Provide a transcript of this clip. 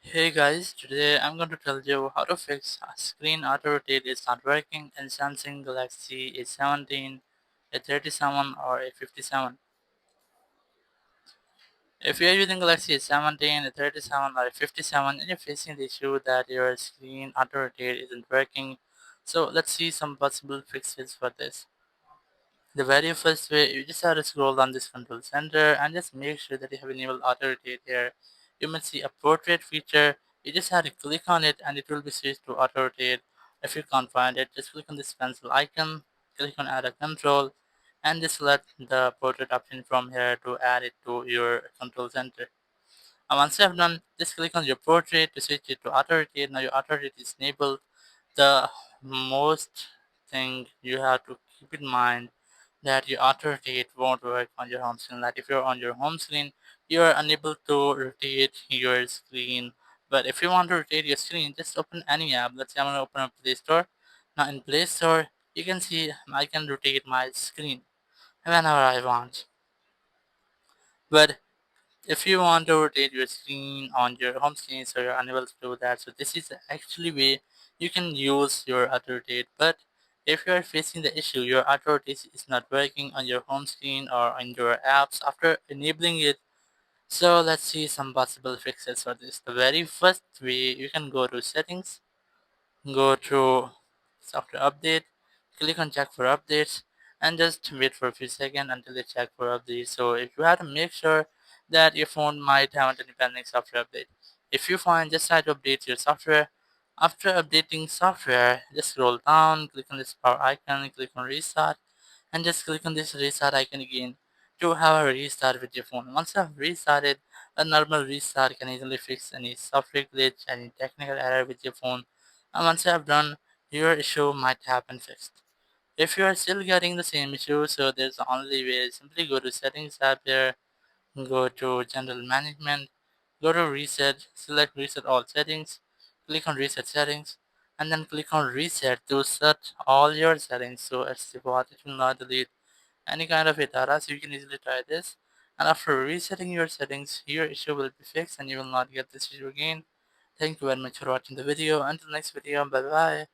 Hey guys, today I'm going to tell you how to fix a screen auto rotate is not working in Samsung Galaxy A17, A37 or A57. If you're using Galaxy A17, A37 or A57 and you're facing the issue that your screen auto rotate isn't working, so let's see some possible fixes for this. The very first way, you just have to scroll down this control center and just make sure that you have enabled auto rotate here. You might see a portrait feature. You just have to click on it and it will be switched to auto rotate. If you can't find it, just click on this pencil icon, click on add a control, and just select the portrait option from here to add it to your control center. And once you have done, just click on your portrait to switch it to auto rotate. Now your auto rotate is enabled. The most thing you have to keep in mind that your auto rotate won't work on your home screen. Like if you're on your home screen, you're unable to rotate your screen. But if you want to rotate your screen, just open any app. Let's say I'm gonna open up Play Store. Now in Play Store, you can see I can rotate my screen whenever I want. But if you want to rotate your screen on your home screen, so you're unable to do that, so this is actually way you can use your auto rotate. But if you are facing the issue your auto rotate is not working on your home screen or on your apps after enabling it, so let's see some possible fixes for this. The very first way, you can go to settings, go to software update, click on check for updates, and just wait for a few seconds until they check for updates. So if you have to make sure that your phone might have any pending software update. If you find, just try to update your software. After updating software, just scroll down, click on this power icon, click on restart, and just click on this restart icon again to have a restart with your phone. Once you have restarted, a normal restart can easily fix any software glitch, any technical error with your phone, and once you have done, your issue might have been fixed. If you are still getting the same issue, so there's the only way, simply go to settings tab here, go to general management, go to reset, select reset all settings, click on reset settings, and then click on reset to set all your settings so as the bot it will not delete any kind of data. So you can easily try this, and after resetting your settings, your issue will be fixed and you will not get this issue again. Thank you very much for watching the video. Until next video, bye bye.